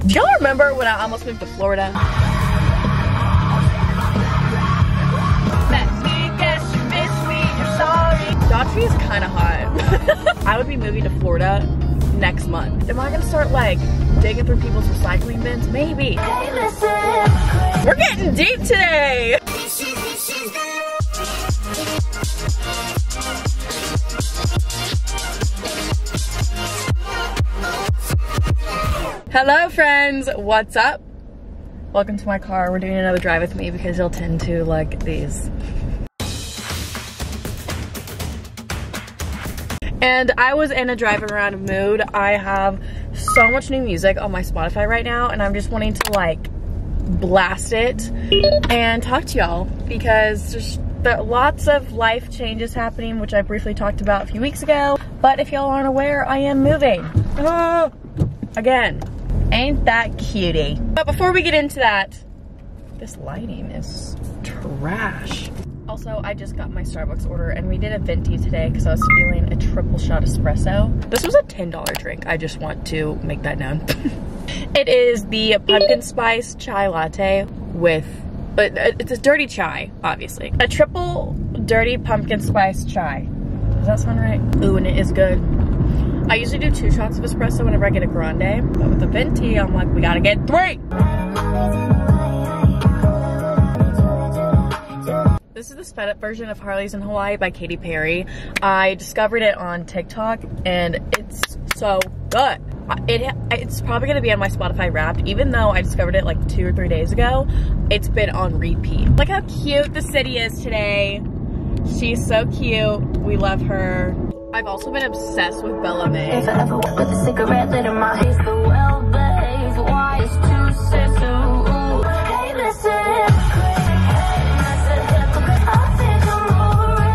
Do y'all remember when I almost moved to Florida? Daughtry is kind of hot. I would be moving to Florida next month. Am I gonna start like digging through people's recycling bins? Maybe. Hey, listen. We're getting deep today. Hello friends, what's up? Welcome to my car. We're doing another drive with me because you'll tend to like these. And I was in a driving around mood. I have so much new music on my Spotify right now and I'm just wanting to like blast it and talk to y'all because there's lots of life changes happening, which I briefly talked about a few weeks ago. But if y'all aren't aware, I am moving. Again, ain't that cutie? But before we get into that, this lighting is trash. Also, I just got my Starbucks order and we did a venti today because I was feeling a triple shot espresso. This was a $10 drink. I just want to make that known. It is the pumpkin spice chai latte with, but it's a dirty chai, obviously. A triple dirty pumpkin spice chai. Does that sound right? Ooh, and it is good. I usually do 2 shots of espresso whenever I get a grande, but with the venti, I'm like, we gotta get 3. This is the sped up version of Harley's in Hawaii by Katy Perry. I discovered it on TikTok and it's so good. It's probably gonna be on my Spotify Wrapped, even though I discovered it like 2 or 3 days ago. It's been on repeat. Look how cute the city is today. She's so cute. We love her. I've also been obsessed with Bella May. If I ever with a cigarette lit in my face, the well behaved. Why it's too sensitive. Hey, listen.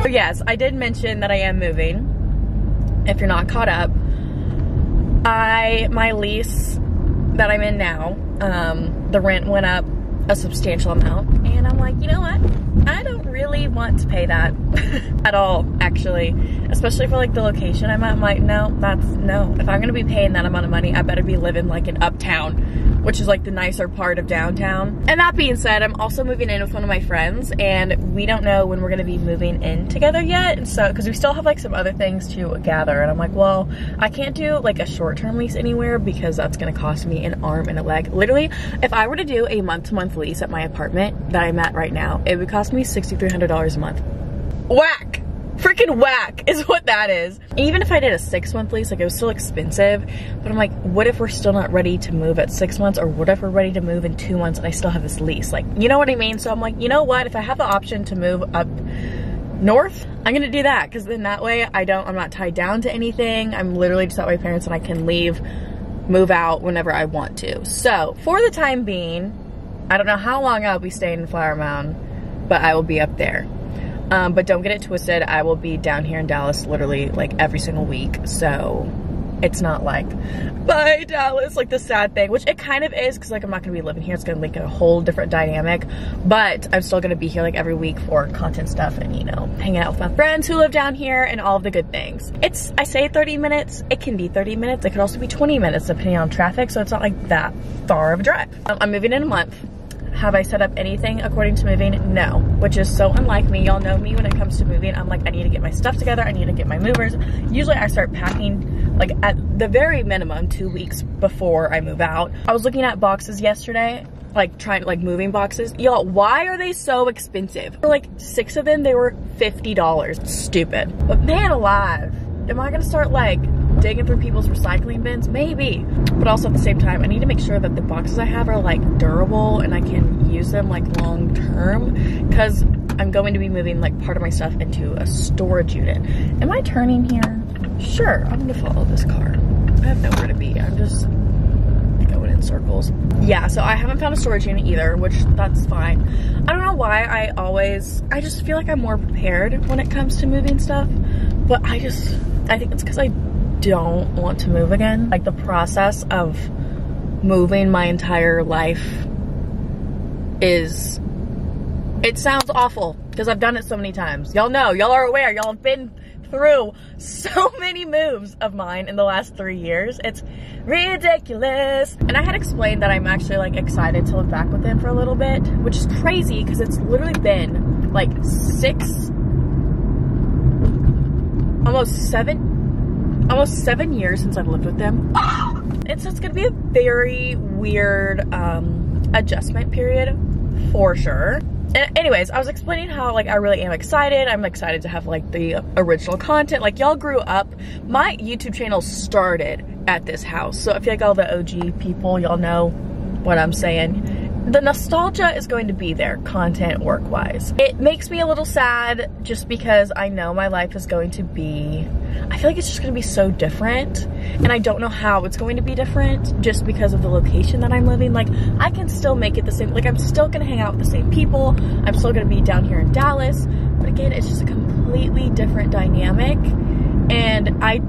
So yes, I did mention that I am moving. If you're not caught up, my lease that I'm in now, the rent went up a substantial amount, and I'm like, you know what? I don't really want to pay that at all, actually. Especially for like the location I'm at. I'm like, no. If I'm gonna be paying that amount of money, I better be living like in Uptown, which is like the nicer part of downtown. And that being said, I'm also moving in with one of my friends and we don't know when we're gonna be moving in together yet. And so, cause we still have like some other things to gather. And I'm like, well, I can't do like a short-term lease anywhere because that's gonna cost me an arm and a leg. Literally, if I were to do a month-to-month lease at my apartment that I'm at right now, it would cost me $6,300 a month. Whack! Freaking whack is what that is. Even if I did a 6-month lease, like it was still expensive, but I'm like, what if we're still not ready to move at 6 months, or what if we're ready to move in 2 months and I still have this lease? Like, you know what I mean? So I'm like, you know what? If I have the option to move up north, I'm gonna do that, because then that way I'm not tied down to anything. I'm literally just at my parents and I can leave, move out whenever I want to. So for the time being, I don't know how long I'll be staying in Flower Mound, but I will be up there. But don't get it twisted, I will be down here in Dallas literally like every single week. So it's not like, bye Dallas, like the sad thing, which it kind of is, because like I'm not gonna be living here. It's gonna make a whole different dynamic, but I'm still gonna be here like every week for content stuff and, you know, hanging out with my friends who live down here and all of the good things. I say 30 minutes, it can be 30 minutes. It could also be 20 minutes depending on traffic. So it's not like that far of a drive. I'm moving in a month. Have I set up anything according to moving? No, which is so unlike me. Y'all know me when it comes to moving. I'm like, I need to get my stuff together. I need to get my movers. Usually I start packing like at the very minimum 2 weeks before I move out. I was looking at boxes yesterday, like moving boxes. Y'all, why are they so expensive? For like 6 of them, they were $50. Stupid. But man alive, am I gonna start like digging through people's recycling bins? Maybe. But also at the same time, I need to make sure that the boxes I have are like durable and I can use them like long term, because I'm going to be moving like part of my stuff into a storage unit. Am I turning here? Sure, I'm gonna follow this car. I have nowhere to be. I'm just going in circles. Yeah, so I haven't found a storage unit either, which that's fine. I don't know why I just feel like I'm more prepared when it comes to moving stuff, but I think it's because I don't want to move again. Like the process of moving my entire life it sounds awful because I've done it so many times. Y'all know, y'all are aware, y'all have been through so many moves of mine in the last 3 years. It's ridiculous. And I had explained that I'm actually like excited to live back with him for a little bit, which is crazy because it's literally been like almost seven years since I've lived with them. And so it's gonna be a very weird adjustment period for sure. And anyways, I was explaining how like I really am excited. I'm excited to have like the original content. Like y'all grew up, my YouTube channel started at this house. So I feel like all the OG people, y'all know what I'm saying. The nostalgia is going to be there, content work wise. It makes me a little sad just because I know my life is going to be, I feel like it's just going to be so different. And I don't know how it's going to be different just because of the location that I'm living. Like I can still make it the same, like I'm still going to hang out with the same people. I'm still going to be down here in Dallas. But again, it's just a completely different dynamic. And I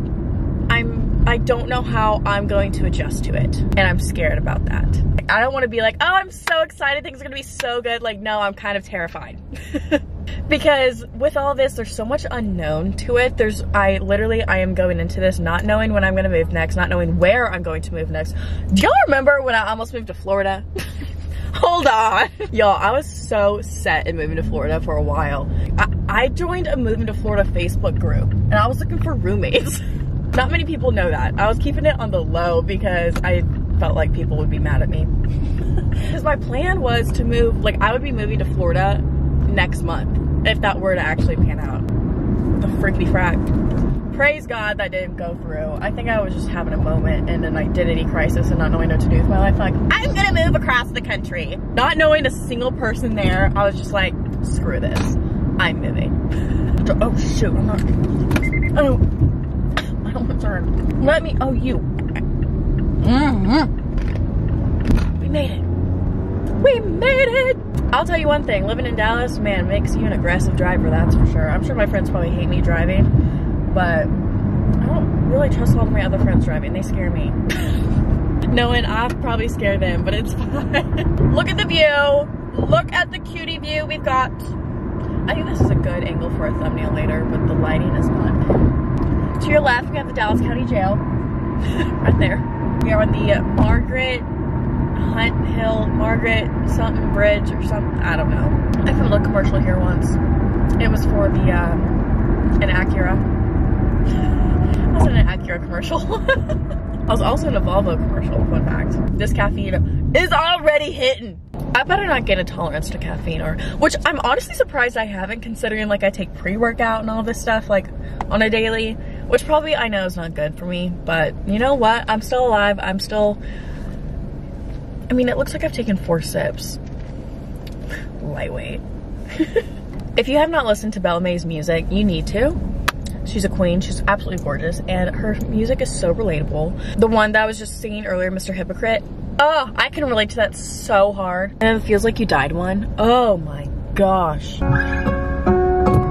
don't know how I'm going to adjust to it. And I'm scared about that. I don't want to be like, oh, I'm so excited, things are gonna be so good. Like, no, I'm kind of terrified. Because with all this, there's so much unknown to it. I am going into this not knowing when I'm gonna move next, not knowing where I'm going to move next. Do y'all remember when I almost moved to Florida? Hold on. Y'all, I was so set in moving to Florida for a while. I joined a moving to Florida Facebook group and I was looking for roommates. Not many people know that. I was keeping it on the low because I felt like people would be mad at me. Because my plan was to move, like I would be moving to Florida next month if that were to actually pan out. The frickety frack. Praise God that didn't go through. I think I was just having a moment and an identity crisis and not knowing what to do with my life. Like, I'm gonna move across the country. Not knowing a single person there, I was just like, screw this. I'm moving. Oh shoot, I'm not. I don't want to turn. Let me, oh you. We made it. We made it. I'll tell you one thing, living in Dallas, man, makes you an aggressive driver, that's for sure. I'm sure my friends probably hate me driving, but I don't really trust all of my other friends driving. They scare me. Knowing I probably scare them, but it's fine. Look at the view. Look at the cutie view we've got. I think this is a good angle for a thumbnail later, but the lighting is not. To your left, we have the Dallas County Jail. Right there. We are on the Margaret something bridge or something. I don't know. I filmed a commercial here once. It was for the an Acura. I was in an Acura commercial. I was also in a Volvo commercial, fun fact. This caffeine is already hitting. I better not get a tolerance to caffeine, which I'm honestly surprised I haven't, considering like I take pre-workout and all this stuff like on a daily, which probably I know is not good for me, but you know what? I'm still alive. I mean, it looks like I've taken 4 sips. Lightweight. If you have not listened to Bella Mae's music, you need to. She's a queen. She's absolutely gorgeous, and her music is so relatable. The one that I was just singing earlier, Mr. Hypocrite. Oh, I can relate to that so hard. And it feels like you died one. Oh my gosh.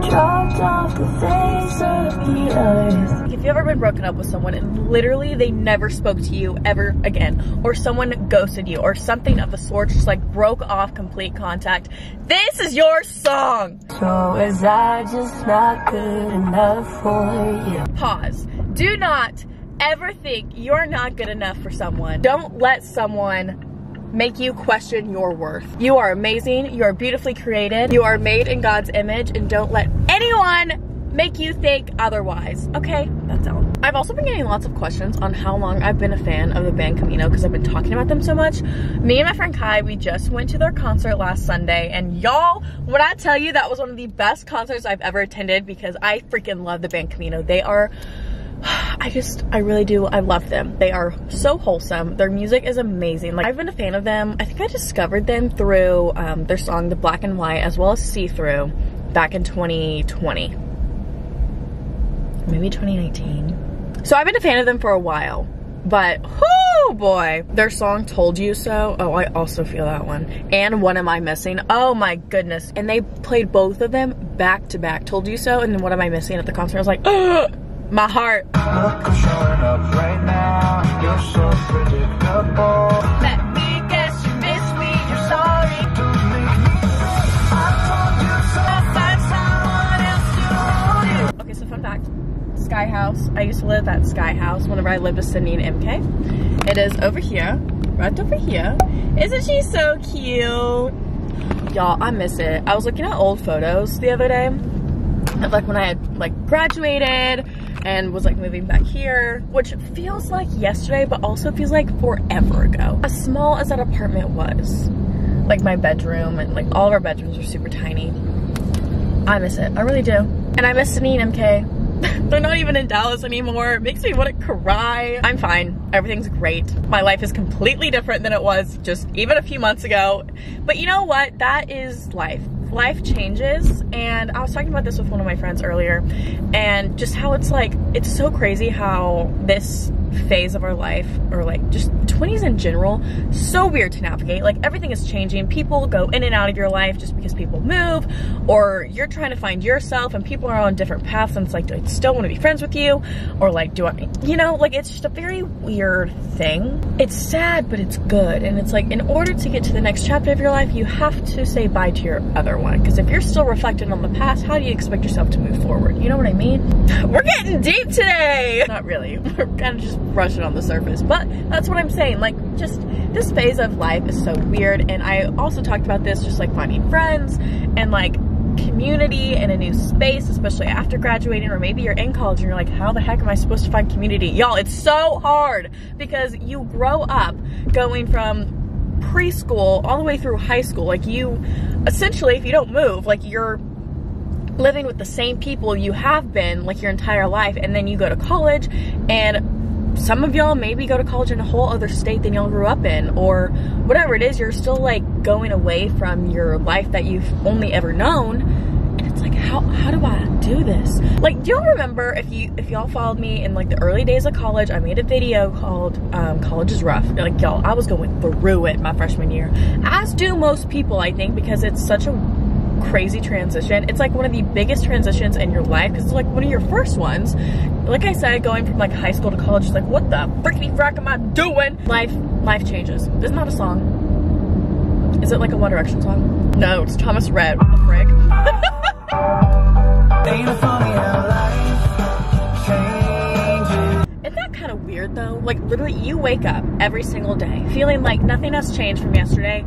Dropped off the face of the earth. If you've ever been broken up with someone and literally they never spoke to you ever again, or someone ghosted you, or something of the sort, just like broke off complete contact, this is your song. So is I just not good enough for you? Pause. Do not ever think you're not good enough for someone. Don't let someone make you question your worth. You are amazing. You are beautifully created. You are made in God's image, and don't let anyone make you think otherwise. Okay, that's all. I've also been getting lots of questions on how long I've been a fan of the band Camino because I've been talking about them so much. Me and my friend Kai, we just went to their concert last Sunday, and y'all, when I tell you that was one of the best concerts I've ever attended, because I freaking love the band Camino. They are, I really do. I love them. They are so wholesome. Their music is amazing. Like, I've been a fan of them. I think I discovered them through their song, The Black and White, as well as See Through, back in 2020. Maybe 2019. So I've been a fan of them for a while, but oh boy, their song Told You So. Oh, I also feel that one. And What Am I Missing? Oh my goodness. And they played both of them back to back. Told You So and then What Am I Missing at the concert. I was like, oh, my heart. Look, I'm showing up right now. You're so predictable. Let me guess, you miss me. You're sorry. Don't make me. I told you so. Find someone else to hold you. Okay, so fun fact. used to live, that sky house, whenever I lived with Sydney and MK. It is over here, right over here. Isn't she so cute? Y'all, I miss it. I was looking at old photos the other day of like when I had like graduated and was like moving back here, which feels like yesterday, but also feels like forever ago. As small as that apartment was, like my bedroom and like all of our bedrooms are super tiny. I miss it, I really do. And I miss Sydney and MK. They're not even in Dallas anymore. It makes me want to cry. I'm fine, everything's great. My life is completely different than it was just even a few months ago. But you know what, that is life. Life changes, and I was talking about this with one of my friends earlier, and just how it's like, it's so crazy how this phase of our life, or like just 20s in general, so weird to navigate. Like everything is changing. People go in and out of your life just because people move, or you're trying to find yourself and people are on different paths, and it's like, do I still want to be friends with you, or like, do I, you know, like it's just a very weird thing. It's sad, but it's good. And it's like, in order to get to the next chapter of your life, you have to say bye to your other one, because if you're still reflecting on the past, how do you expect yourself to move forward? You know what I mean? We're getting deep today. Not really, we're kind of just brushing on the surface, but that's what I'm saying. Like, just this phase of life is so weird. And I also talked about this, just like finding friends and like community in a new space, especially after graduating, or maybe you're in college and you're like, how the heck am I supposed to find community? Y'all, it's so hard, because you grow up going from preschool all the way through high school. Like, you essentially, if you don't move, like you're living with the same people you have been like your entire life. And then you go to college, and some of y'all maybe go to college in a whole other state than y'all grew up in, or whatever it is. You're still like going away from your life that you've only ever known. And it's like, how do I do this? Like, do y'all remember, if y'all followed me in like the early days of college, I made a video called College is Rough. Like, y'all, I was going through it my freshman year, as do most people, I think, because it's such a crazy transition. It's like one of the biggest transitions in your life, because it's like one of your first ones. Like I said, going from like high school to college is like, what the frickety frack am I doing? Life changes. Isn't that a song? Is it like a One Direction song? No, it's Thomas Rhett. What the frick? Isn't that kind of weird though? Like, literally you wake up every single day feeling like nothing has changed from yesterday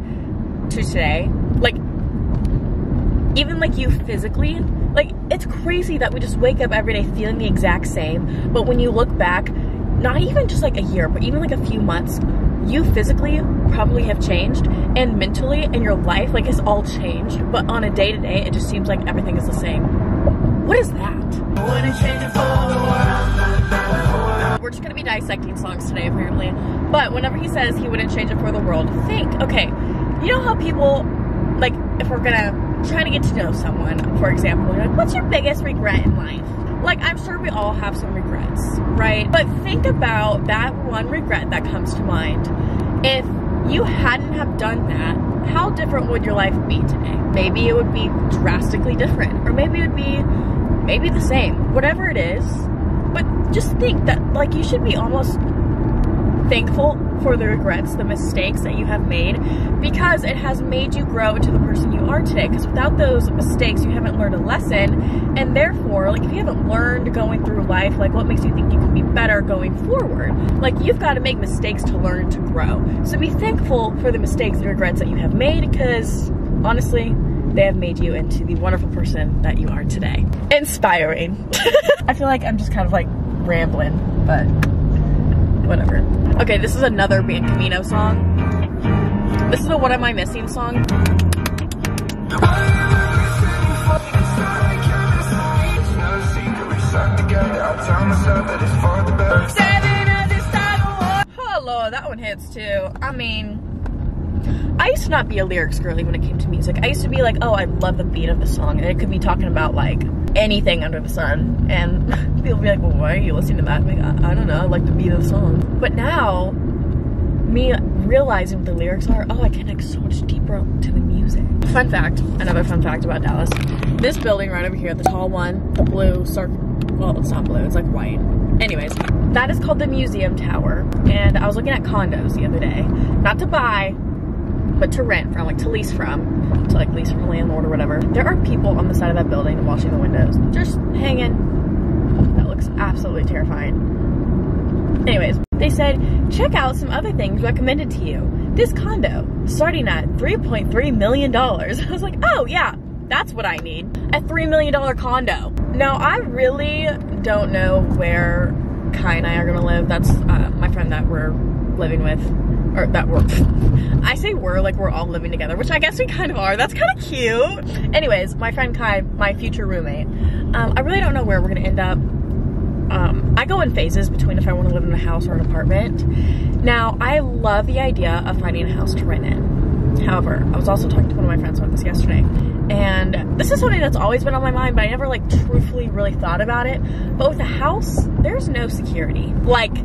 to today. Like, even like you physically, like, it's crazy that we just wake up every day feeling the exact same. But when you look back, not even just like a year, but even like a few months, you physically probably have changed, and mentally, and your life like has all changed. But on a day-to-day, it just seems like everything is the same. What is that? We're just gonna be dissecting songs today, apparently. But whenever he says he wouldn't change it for the world, think, okay, you know how people, like, if we're gonna try to get to know someone, for example, you're like, what's your biggest regret in life? Like, I'm sure we all have some regrets, right? But think about that one regret that comes to mind. If you hadn't have done that, how different would your life be today? Maybe it would be drastically different, or maybe it would be maybe the same, whatever it is. But just think that, like, you should be almost thankful for the regrets, the mistakes that you have made, because it has made you grow into the person you are today. Because without those mistakes, you haven't learned a lesson, and therefore, like, if you haven't learned going through life, like, what makes you think you can be better going forward? Like, you've got to make mistakes to learn to grow. So be thankful for the mistakes and regrets that you have made, because honestly, they have made you into the wonderful person that you are today. Inspiring. I feel like I'm just kind of like rambling, but whatever. Okay, this is another Band Camino song. This is a What Am I Missing song. Oh Lord, that one hits too. I mean, I used to not be a lyrics girly when it came to music. I used to be like, oh, I love the beat of the song, and it could be talking about like anything under the sun, and people be like, well, why are you listening to that? I'm like, I don't know, I like the beat of the song. But now, me realizing what the lyrics are, oh, I connect so much deeper to the music. Fun fact, another fun fact about Dallas. This building right over here, the tall one, the blue circle, well, it's not blue, it's like white. Anyways, that is called the Museum Tower, and I was looking at condos the other day, not to buy, but to rent from, like to lease from, to like lease from a landlord or whatever. There are people on the side of that building washing the windows, just hanging. That looks absolutely terrifying. Anyways, they said, check out some other things recommended to you. This condo, starting at $3.3 million. I was like, oh yeah, that's what I need. A $3 million condo. Now, I really don't know where Kai and I are gonna live. That's my friend that we're living with, or that we're, I say we're like we're all living together, which I guess we kind of are. That's kind of cute. Anyways, my friend Kai, my future roommate, I really don't know where we're gonna end up. I go in phases between if I want to live in a house or an apartment. Now, I love the idea of finding a house to rent in. However, I was also talking to one of my friends about this yesterday, and this is something that's always been on my mind, but I never like truthfully really thought about it. But with a house, there's no security. Like,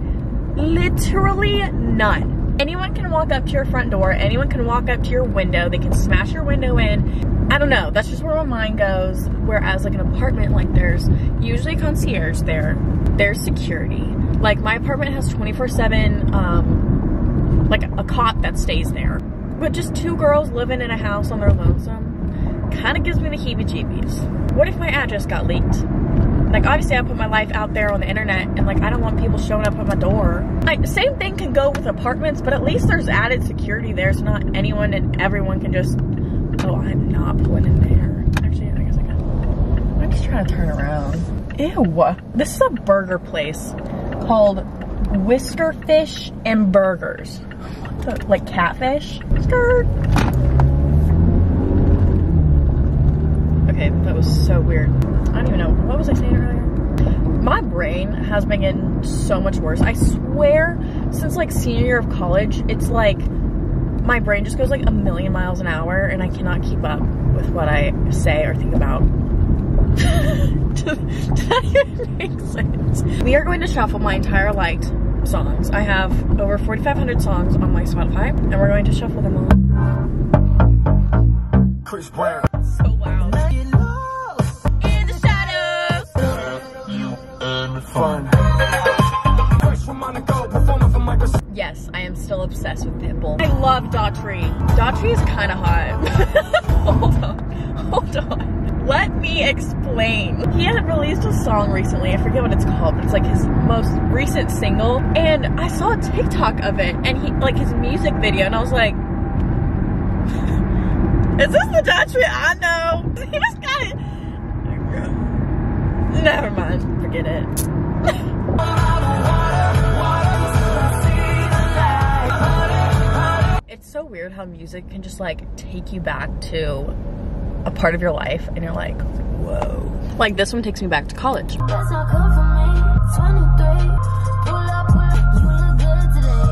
literally none. Anyone can walk up to your front door, anyone can walk up to your window, they can smash your window in. I don't know, that's just where my mind goes. Whereas like an apartment, like there's usually a concierge there, there's security. Like my apartment has 24/7, like a cop that stays there. But just two girls living in a house on their lonesome kind of gives me the heebie-jeebies. What if my address got leaked? Like, obviously I put my life out there on the internet, and like I don't want people showing up at my door. Like, same thing can go with apartments, but at least there's added security there, so not anyone and everyone can just, oh, I'm not pulling in there. Actually, I guess I can. I'm just trying to turn around. Ew, this is a burger place called Whisker Fish and Burgers. Like catfish? Skirt. Okay, that was so weird. I don't even know, what was I saying earlier? My brain has been getting so much worse. I swear, since like senior year of college, it's like, my brain just goes like a million miles an hour and I cannot keep up with what I say or think about. Does that even make sense? We are going to shuffle my entire liked songs. I have over 4,500 songs on my Spotify, and we're going to shuffle them all. Chris Brown. So loud. In the shadows. You and fun. Yes, I am still obsessed with Pitbull. I love Daughtry. Daughtry is kind of hot. Hold on. Let me explain. He had released a song recently, I forget what it's called, but it's like his most recent single, and I saw a TikTok of it, and he, like his music video, and I was like, is this the Daughtry I know? He just got it. Never mind, forget it. It's so weird how music can just like take you back to a part of your life and you're like, whoa. Like this one takes me back to college.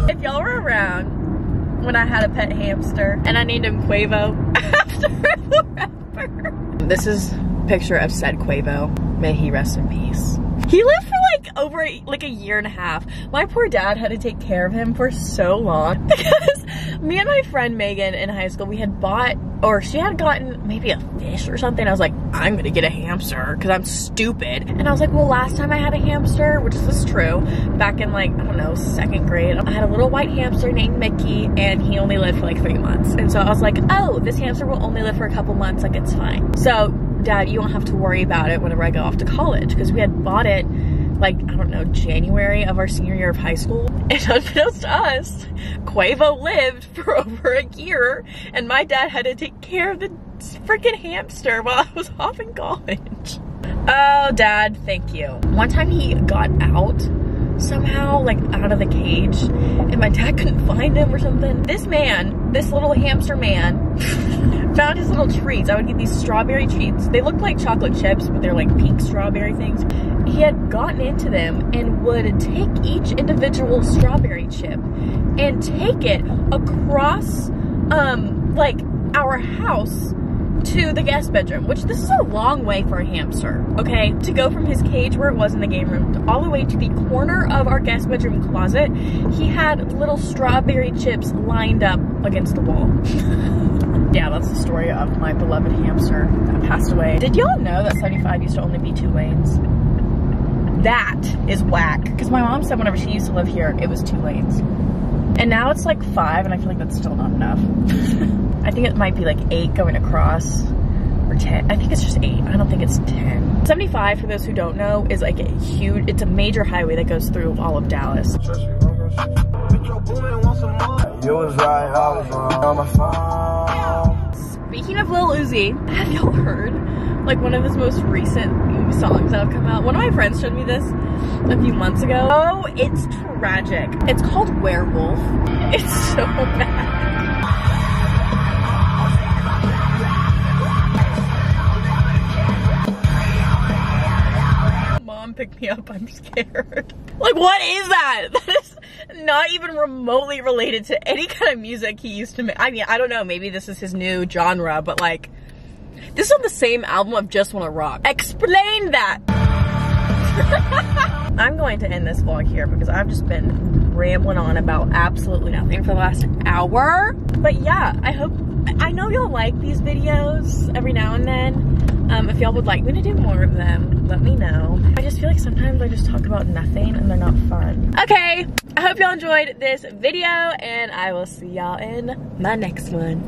If y'all were around when I had a pet hamster and I named him Quavo after the rapper. This is a picture of said Quavo. May he rest in peace. He lived for like over like a year and a half. My poor dad had to take care of him for so long because me and my friend Megan in high school, we had bought, or she had gotten maybe a fish or something. I was like, I'm gonna get a hamster because I'm stupid. And I was like, well, last time I had a hamster, which is true, back in like, I don't know, 2nd grade, I had a little white hamster named Mickey and he only lived for like 3 months. And so I was like, oh, this hamster will only live for a couple months, like it's fine. So Dad, you don't have to worry about it whenever I go off to college, because we had bought it like, I don't know, January of our senior year of high school. And unbeknownst to us, Quavo lived for over a year and my dad had to take care of the freaking hamster while I was off in college. Oh, Dad, thank you. One time he got out somehow, like out of the cage, and my dad couldn't find him or something. This man, this little hamster man, found his little treats. I would get these strawberry treats. They look like chocolate chips, but they're like pink strawberry things. He had gotten into them and would take each individual strawberry chip and take it across like our house to the guest bedroom, which this is a long way for a hamster, okay? To go from his cage where it was in the game room all the way to the corner of our guest bedroom closet, he had little strawberry chips lined up against the wall. Yeah, that's the story of my beloved hamster that passed away. Did y'all know that 75 used to only be 2 lanes? That is whack. Because my mom said whenever she used to live here, it was 2 lanes. And now it's like 5, and I feel like that's still not enough. I think it might be like 8 going across, or 10. I think it's just 8. I don't think it's 10. 75, for those who don't know, is like a huge, it's a major highway that goes through all of Dallas. You was right, I was wrong on my phone. Speaking of Lil Uzi, have y'all heard like one of his most recent songs that have come out? One of my friends showed me this a few months ago. Oh, it's tragic. It's called Werewolf. It's so bad. Mom, pick me up, I'm scared. Like, what is that? That is not even remotely related to any kind of music he used to make. I mean, I don't know, maybe this is his new genre, but like, this is on the same album of Just Wanna Rock. Explain that! I'm going to end this vlog here because I've just been rambling on about absolutely nothing for the last hour. But yeah, I know y'all like these videos every now and then. If y'all would like me to do more of them, let me know. I just feel like sometimes I just talk about nothing and they're not fun. Okay, I hope y'all enjoyed this video and I will see y'all in my next one.